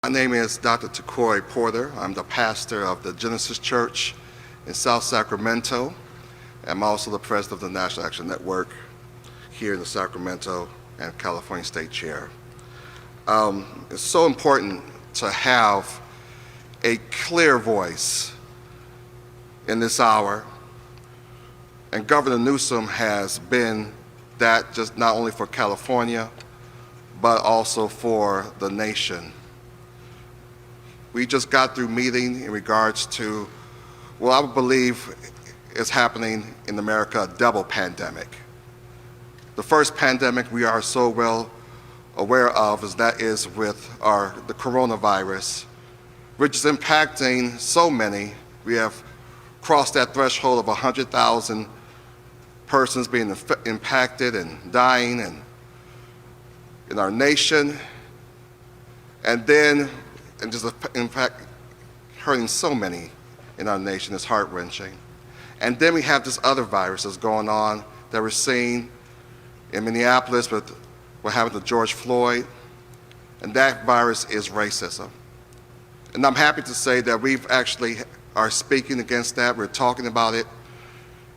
My name is Dr. Takoi Porter. I'm the pastor of the Genesis Church in South Sacramento. I'm also the president of the National Action Network here in the Sacramento and California State Chair. It's so important to have a clear voice in this hour, and Governor Newsom has been that, just not only for California, but also for the nation. We just got through meeting in regards to, well, I believe is happening in America, a double pandemic. The first pandemic we are so well aware of is with the coronavirus, which is impacting so many. We have crossed that threshold of 100,000 persons being impacted and dying in our nation, and just in fact hurting so many in our nation. Is heart-wrenching. And then we have this other virus that's going on that we're seeing in Minneapolis with what happened to George Floyd, and that virus is racism. And I'm happy to say that we've actually are speaking against that. We're talking about it,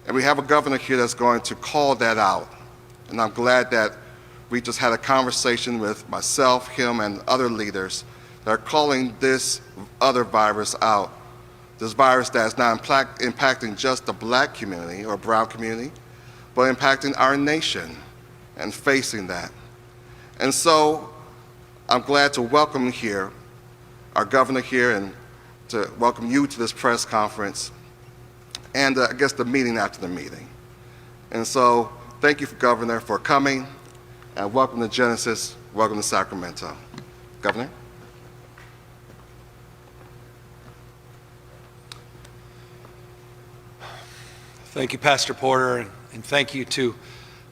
and we have a governor here that's going to call that out. And I'm glad that we just had a conversation with myself, him, and other leaders that are calling this other virus out. This virus that is not impacting just the black community or brown community, but impacting our nation and facing that. And so I'm glad to welcome here our governor here and to welcome you to this press conference and I guess the meeting after the meeting. And so thank you, Governor, for coming, and welcome to Genesis, welcome to Sacramento. Governor? Thank you, Pastor Porter, and thank you to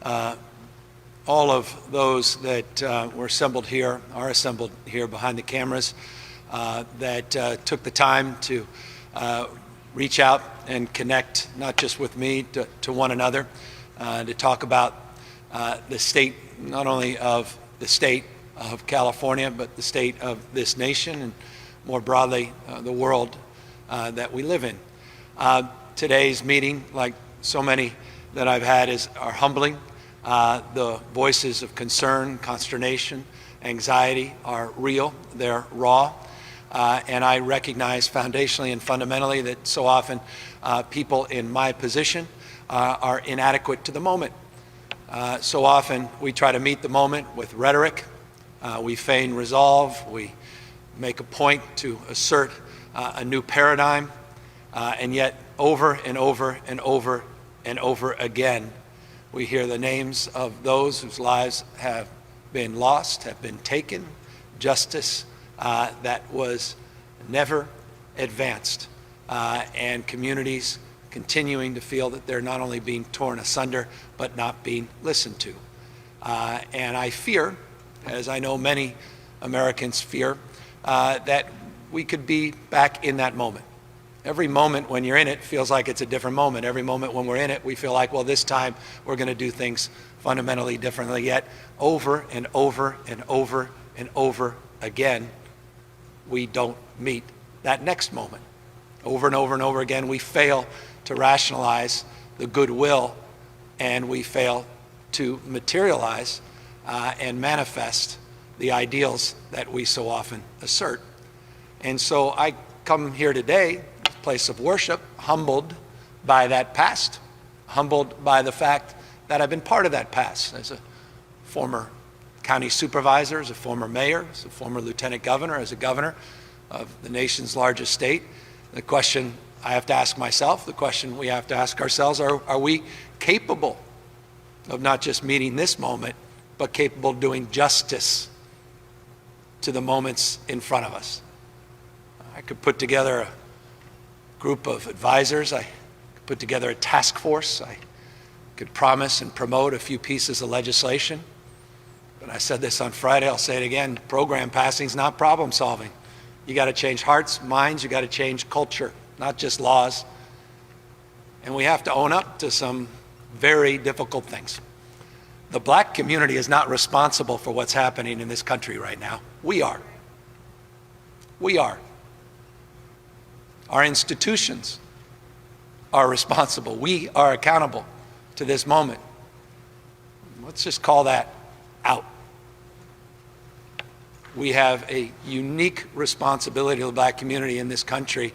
all of those that are assembled here behind the cameras that took the time to reach out and connect, not just with me, to one another, to talk about the state, not only of the state of California, but the state of this nation and more broadly the world that we live in. Today's meeting, like so many that I've had, are humbling. The voices of concern, consternation, anxiety are real, they're raw, and I recognize foundationally and fundamentally that so often people in my position are inadequate to the moment. So often we try to meet the moment with rhetoric, we feign resolve, we make a point to assert a new paradigm, and yet over and over and over and over again, we hear the names of those whose lives have been lost, have been taken, justice that was never advanced, and communities continuing to feel that they're not only being torn asunder, but not being listened to. And I fear, as I know many Americans fear, that we could be back in that moment. Every moment when you're in it feels like it's a different moment. Every moment when we're in it, we feel like, well, this time we're going to do things fundamentally differently. Yet over and over and over and over again, we don't meet that next moment. Over and over and over again, we fail to rationalize the goodwill, and we fail to materialize and manifest the ideals that we so often assert. And so I come here today, place of worship, humbled by that past, humbled by the fact that I've been part of that past as a former county supervisor, as a former mayor, as a former lieutenant governor, as a governor of the nation's largest state. The question I have to ask myself, the question we have to ask ourselves, are we capable of not just meeting this moment, but capable of doing justice to the moments in front of us? I could put together a group of advisors, I could put together a task force, I could promise and promote a few pieces of legislation. But I said this on Friday, I'll say it again, program passing is not problem solving. You got to change hearts, minds, you got to change culture, not just laws. And we have to own up to some very difficult things. The black community is not responsible for what's happening in this country right now. We are. We are. Our institutions are responsible. We are accountable to this moment. Let's just call that out. We have a unique responsibility to the black community in this country,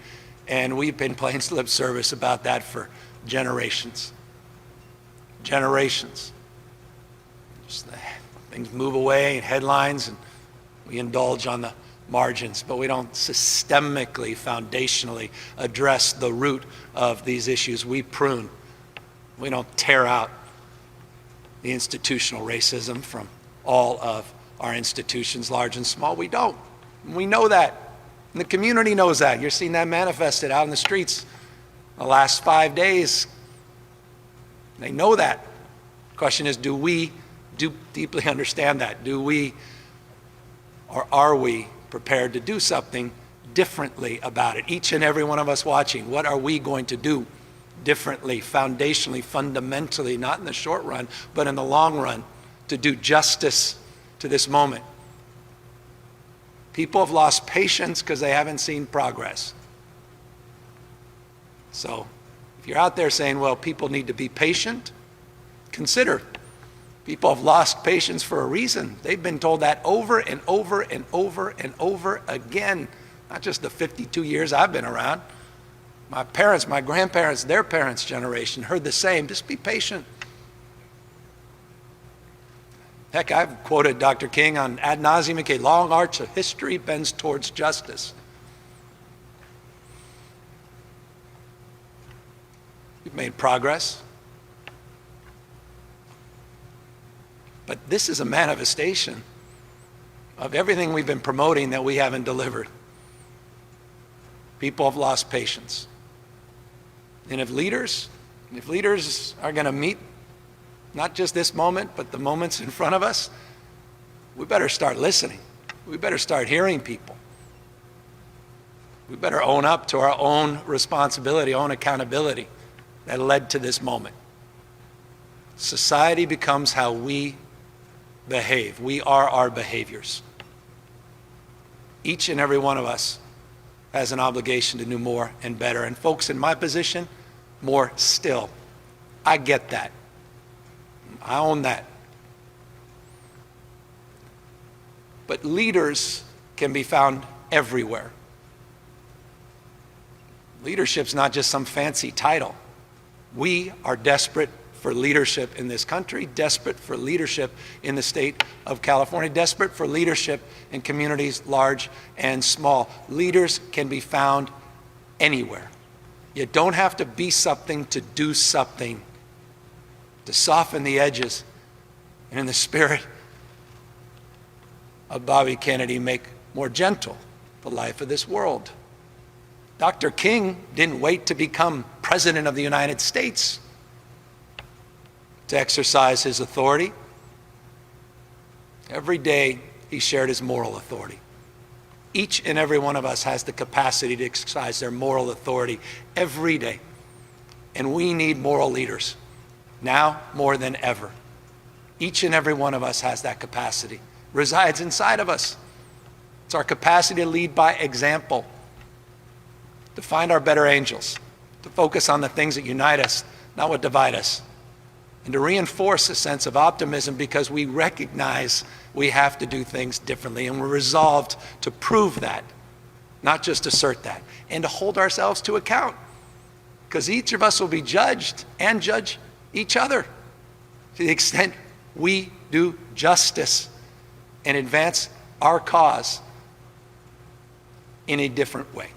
and we've been playing lip service about that for generations. Generations. Just things move away in headlines, and we indulge on the margins, but we don't systemically, foundationally address the root of these issues. We prune. We don't tear out the institutional racism from all of our institutions, large and small. We don't. We know that. And the community knows that. You're seeing that manifested out in the streets the last 5 days. They know that. The question is, do we deeply understand that? Do we, or are we prepared to do something differently about it? Each and every one of us watching, what are we going to do differently, foundationally, fundamentally, not in the short run, but in the long run, to do justice to this moment? People have lost patience because they haven't seen progress. So if you're out there saying, well, people need to be patient, consider. People have lost patience for a reason. They've been told that over and over and over and over again, not just the 52 years I've been around. My parents, my grandparents, their parents' generation heard the same. Just be patient. Heck, I've quoted Dr. King on ad nauseum, a long arch of history bends towards justice. We've made progress. But this is a manifestation of everything we've been promoting that we haven't delivered. People have lost patience. And if leaders are going to meet not just this moment, but the moments in front of us, we better start listening. We better start hearing people. We better own up to our own responsibility, own accountability that led to this moment. Society becomes how we behave. We are our behaviors. Each and every one of us has an obligation to do more and better. And folks in my position, more still. I get that. I own that. But leaders can be found everywhere. Leadership's not just some fancy title. We are desperate for leadership in this country, desperate for leadership in the state of California, desperate for leadership in communities large and small. Leaders can be found anywhere. You don't have to be something to do something, to soften the edges, and in the spirit of Bobby Kennedy, make more gentle the life of this world. Dr. King didn't wait to become President of the United States to exercise his authority. Every day he shared his moral authority. Each and every one of us has the capacity to exercise their moral authority every day. And we need moral leaders, now more than ever. Each and every one of us has that capacity. It resides inside of us. It's our capacity to lead by example, to find our better angels, to focus on the things that unite us, not what divide us, and to reinforce a sense of optimism because we recognize we have to do things differently, and we're resolved to prove that, not just assert that, and to hold ourselves to account, because each of us will be judged and judge each other to the extent we do justice and advance our cause in a different way.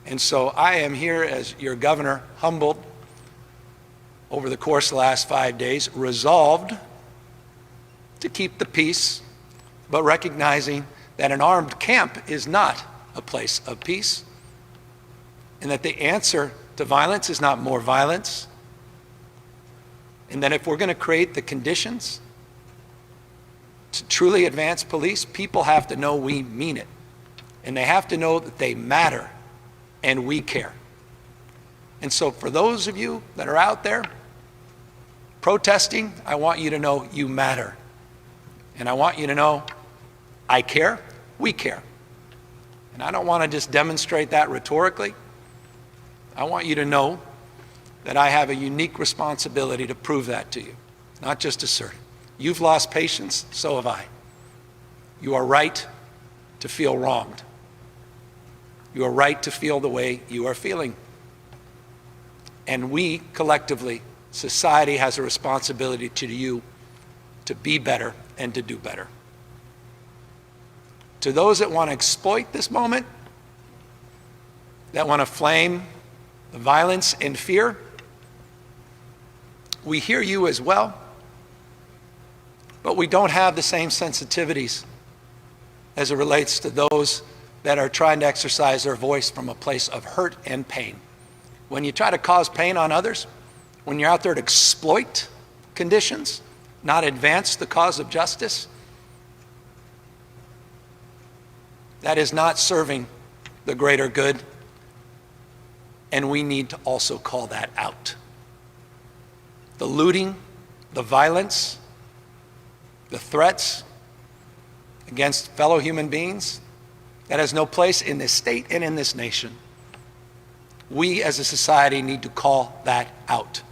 And so I am here as your governor, humbled over the course of the last 5 days, resolved to keep the peace, but recognizing that an armed camp is not a place of peace, and that the answer to violence is not more violence, and that if we're going to create the conditions to truly advance police, people have to know we mean it, and they have to know that they matter and we care. And so for those of you that are out there protesting, I want you to know you matter. And I want you to know I care, we care. And I don't want to just demonstrate that rhetorically. I want you to know that I have a unique responsibility to prove that to you, not just assert it. You've lost patience, so have I. You are right to feel wronged. You are right to feel the way you are feeling. And we, collectively, society has a responsibility to you to be better and to do better. To those that want to exploit this moment, that want to flame the violence and fear, we hear you as well, but we don't have the same sensitivities as it relates to those that are trying to exercise their voice from a place of hurt and pain. When you try to cause pain on others, when you're out there to exploit conditions, not advance the cause of justice, that is not serving the greater good, and we need to also call that out. The looting, the violence, the threats against fellow human beings, that has no place in this state and in this nation. We as a society need to call that out.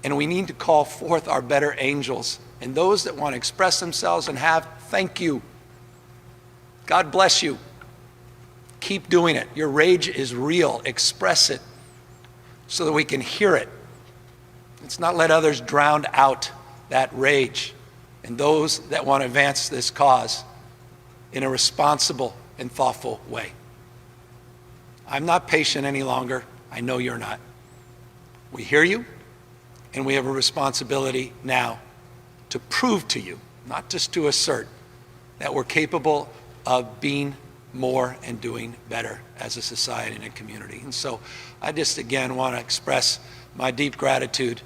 And we need to call forth our better angels and those that want to express themselves and have, thank you. God bless you. Keep doing it. Your rage is real. Express it so that we can hear it. Let's not let others drown out that rage. And those that want to advance this cause in a responsible and thoughtful way. I'm not patient any longer. I know you're not. We hear you, and we have a responsibility now to prove to you, not just to assert, that we're capable of being more and doing better as a society and a community. And so I just again want to express my deep gratitude,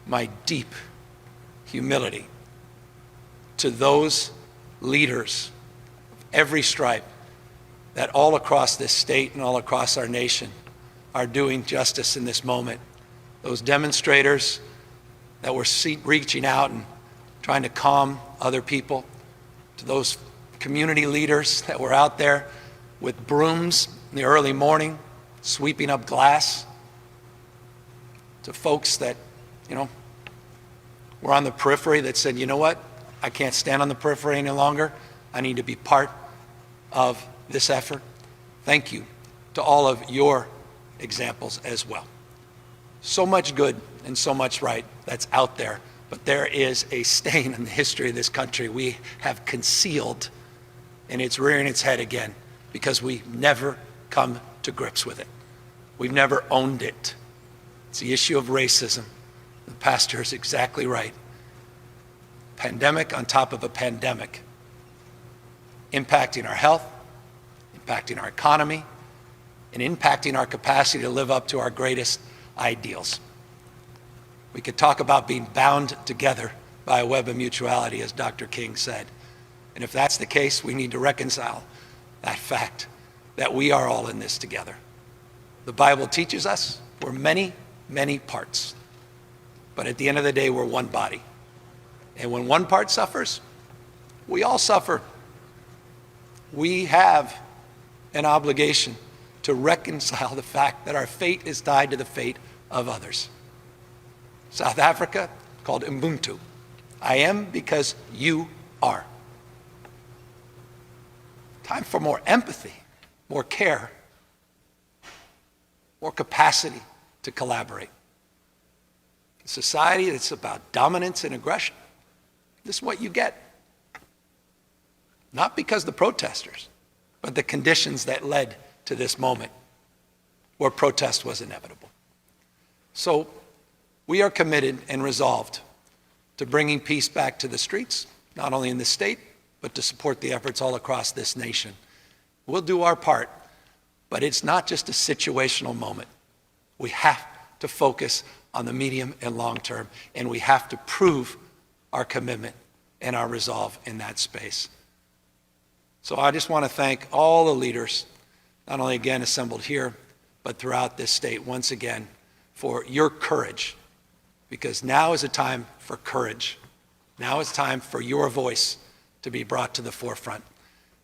my deep humility to those leaders of every stripe that all across this state and all across our nation are doing justice in this moment. Those demonstrators that were reaching out and trying to calm other people, to those community leaders that were out there with brooms in the early morning, sweeping up glass, to folks that, were on the periphery that said, you know what, I can't stand on the periphery any longer. I need to be part of this effort. Thank you to all of your examples as well. So much good and so much right that's out there, but there is a stain in the history of this country we have concealed, and it's rearing its head again because we've never come to grips with it. We've never owned it. It's the issue of racism. The pastor is exactly right. Pandemic on top of a pandemic, impacting our health, impacting our economy, and impacting our capacity to live up to our greatest ideals. We could talk about being bound together by a web of mutuality, as Dr. King said. And if that's the case, we need to reconcile that fact that we are all in this together. The Bible teaches us we're many, many parts. But at the end of the day, we're one body. And when one part suffers, we all suffer. We have an obligation to reconcile the fact that our fate is tied to the fate of others. South Africa called Ubuntu. I am because you are. Time for more empathy, more care, more capacity to collaborate. A society that's about dominance and aggression, this is what you get. Not because the protesters, but the conditions that led to this moment where protest was inevitable. So we are committed and resolved to bringing peace back to the streets, not only in the state, but to support the efforts all across this nation. We'll do our part, but it's not just a situational moment. We have to focus on the medium and long term, and we have to prove our commitment and our resolve in that space. So I just want to thank all the leaders, not only again assembled here, but throughout this state once again for your courage, because now is a time for courage. Now is time for your voice to be brought to the forefront.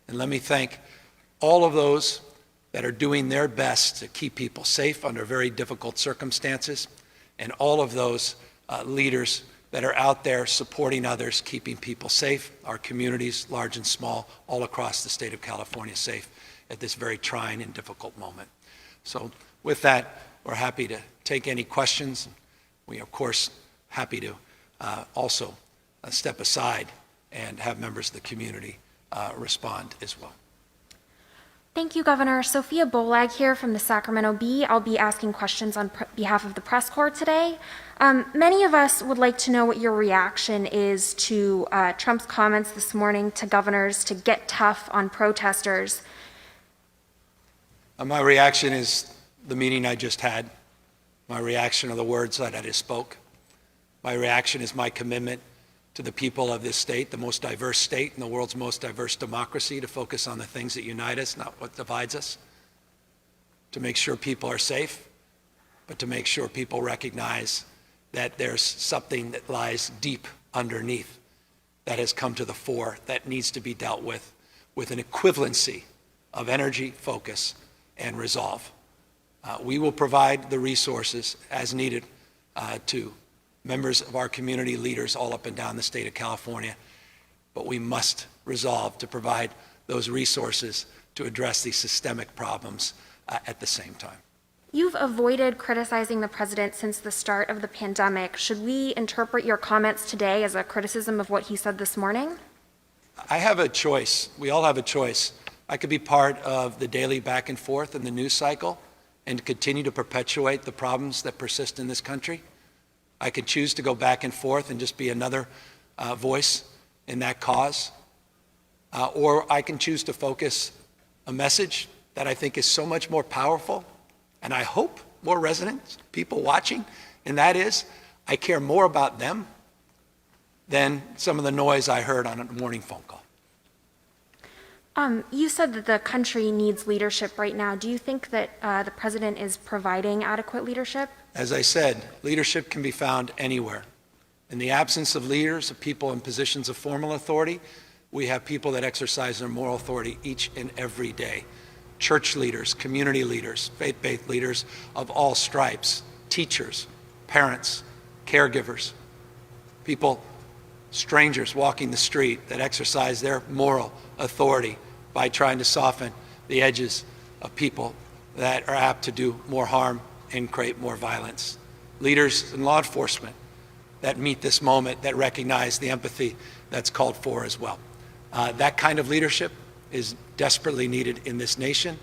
And let me thank all of those that are doing their best to keep people safe under very difficult circumstances, and all of those leaders that are out there supporting others, keeping people safe, our communities, large and small, all across the state of California safe at this very trying and difficult moment. So with that, we're happy to take any questions. We are, of course, happy to also step aside and have members of the community respond as well. Thank you, Governor. Sophia Bolag here from the Sacramento Bee. I'll be asking questions on behalf of the press corps today. Many of us would like to know what your reaction is to Trump's comments this morning to governors to get tough on protesters. My reaction is the meeting I just had. My reaction are the words that I just spoke. My reaction is my commitment to the people of this state, the most diverse state in the world's most diverse democracy, to focus on the things that unite us, not what divides us, to make sure people are safe, but to make sure people recognize that there's something that lies deep underneath that has come to the fore that needs to be dealt with an equivalency of energy, focus, and resolve. We will provide the resources as needed to members of our community, leaders all up and down the state of California, but we must resolve to provide those resources to address these systemic problems at the same time. You've avoided criticizing the president since the start of the pandemic. Should we interpret your comments today as a criticism of what he said this morning? I have a choice. We all have a choice. I could be part of the daily back and forth in the news cycle and continue to perpetuate the problems that persist in this country. I could choose to go back and forth and just be another voice in that cause. Or I can choose to focus a message that I think is so much more powerful, and I hope more resonant, people watching, and that is, I care more about them than some of the noise I heard on a morning phone call. You said that the country needs leadership right now. Do you think that the president is providing adequate leadership? As I said, leadership can be found anywhere. In the absence of leaders, of people in positions of formal authority, we have people that exercise their moral authority each and every day. Church leaders, community leaders, faith-based leaders of all stripes, teachers, parents, caregivers, people, strangers walking the street that exercise their moral authority by trying to soften the edges of people that are apt to do more harm and create more violence. Leaders in law enforcement that meet this moment, that recognize the empathy that's called for as well. That kind of leadership is desperately needed in this nation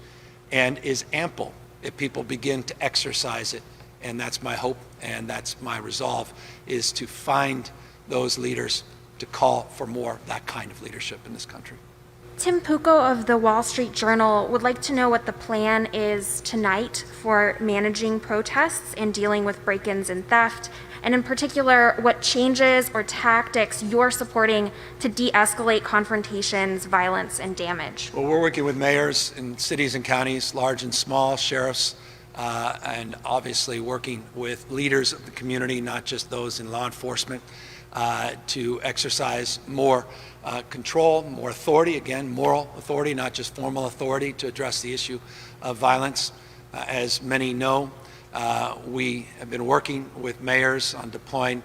and is ample if people begin to exercise it. And that's my hope and that's my resolve, is to find those leaders to call for more of that kind of leadership in this country. Tim Pucco of the Wall Street Journal would like to know what the plan is tonight for managing protests and dealing with break-ins and theft, and in particular, what changes or tactics you're supporting to de-escalate confrontations, violence, and damage. Well, we're working with mayors in cities and counties, large and small, sheriffs, and obviously working with leaders of the community, not just those in law enforcement, to exercise more control, more authority, again, moral authority, not just formal authority, to address the issue of violence. As many know, we have been working with mayors on deploying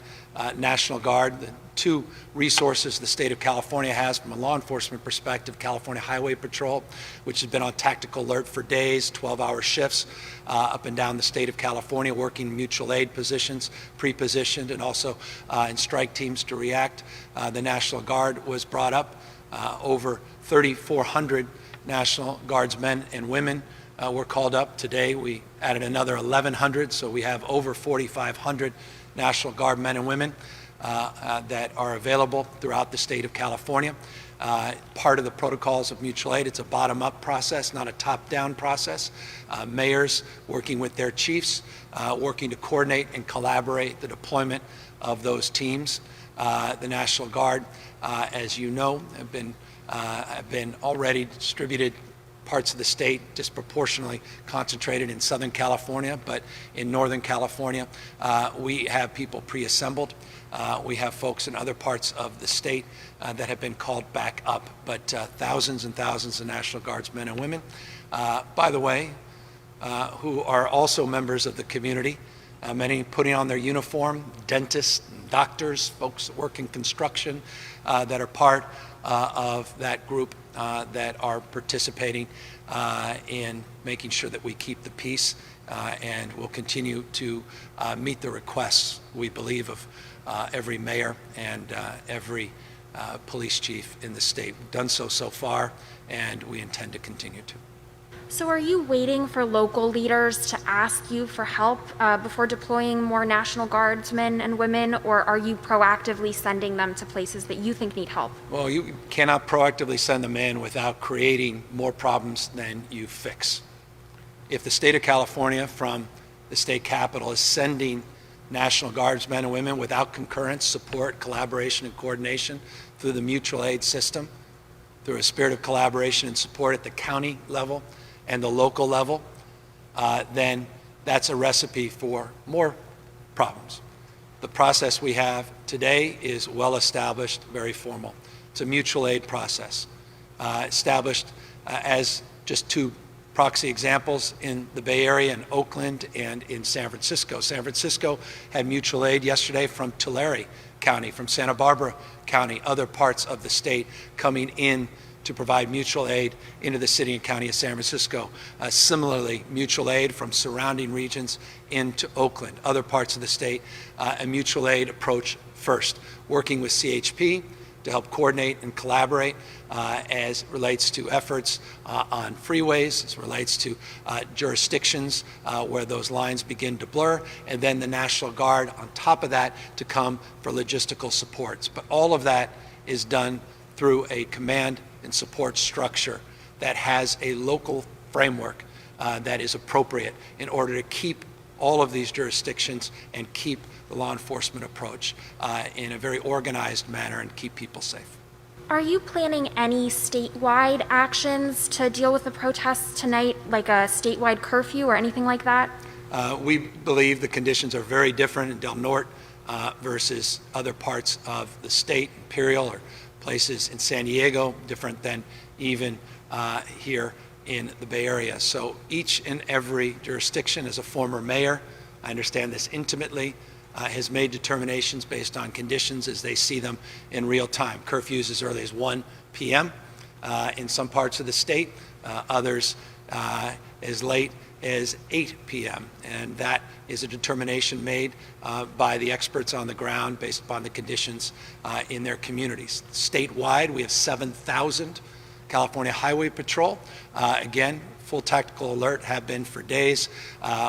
National Guard. The two resources the state of California has from a law enforcement perspective: California Highway Patrol, which has been on tactical alert for days, 12-hour shifts up and down the state of California, working mutual aid positions, pre-positioned, and also in strike teams to react. The National Guard was brought up. Over 3,400 National Guardsmen and women were called up today. We added another 1,100, so we have over 4,500 National Guard men and women that are available throughout the state of California. Part of the protocols of mutual aid, it's a bottom-up process, not a top-down process. Mayors working with their chiefs, working to coordinate and collaborate the deployment of those teams. The National Guard, as you know, have been already distributed parts of the state, disproportionately concentrated in Southern California, but in Northern California, we have people pre-assembled. We have folks in other parts of the state that have been called back up, but thousands and thousands of National Guardsmen and women, by the way, who are also members of the community, many putting on their uniform, dentists, doctors, folks that work in construction that are part of that group that are participating in making sure that we keep the peace and will continue to meet the requests, we believe, of every mayor and every police chief in the state. We've done so far, and we intend to continue to. So are you waiting for local leaders to ask you for help before deploying more National Guardsmen and women, or are you proactively sending them to places that you think need help? Well, you cannot proactively send them in without creating more problems than you fix. If the state of California, from the state capitol, is sending National Guardsmen and women without concurrence, support, collaboration, and coordination through the mutual aid system, through a spirit of collaboration and support at the county level and the local level, then that's a recipe for more problems. The process we have today is well established, very formal. It's a mutual aid process, established as just two proxy examples in the Bay Area, in Oakland, and in San Francisco. San Francisco had mutual aid yesterday from Tulare County, from Santa Barbara County, other parts of the state coming in to provide mutual aid into the city and county of San Francisco. Similarly, mutual aid from surrounding regions into Oakland, other parts of the state, a mutual aid approach first, working with CHP to help coordinate and collaborate as relates to efforts on freeways, as relates to jurisdictions where those lines begin to blur, and then the National Guard on top of that to come for logistical supports. But all of that is done through a command and support structure that has a local framework that is appropriate in order to keep all of these jurisdictions and keep the law enforcement approach in a very organized manner and keep people safe. Are you planning any statewide actions to deal with the protests tonight, like a statewide curfew or anything like that? We believe the conditions are very different in Del Norte versus other parts of the state, Imperial or places in San Diego, different than even here in the Bay Area. So each and every jurisdiction, as a former mayor, I understand this intimately, has made determinations based on conditions as they see them in real time. Curfews as early as 1 p.m. In some parts of the state, others as late as 8 p.m. And that is a determination made by the experts on the ground based upon the conditions in their communities. Statewide, we have 7,000 California Highway Patrol. Again, full tactical alert, have been for days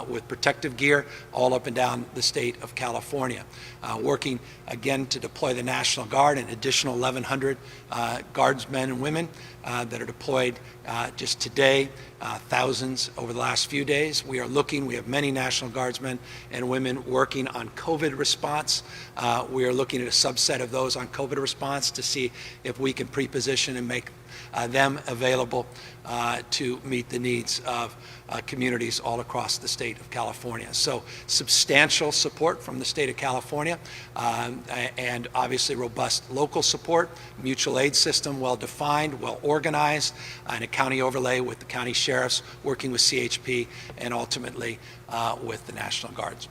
with protective gear all up and down the state of California. Working again to deploy the National Guard, an additional 1,100 guardsmen and women that are deployed just today, thousands over the last few days. We have many National Guardsmen and women working on COVID response. We are looking at a subset of those on COVID response to see if we can pre-position and make them available to meet the needs of communities all across the state of California. So substantial support from the state of California and obviously robust local support, mutual aid system well defined, well organized, and a county overlay with the county sheriffs working with CHP and ultimately with the National Guards.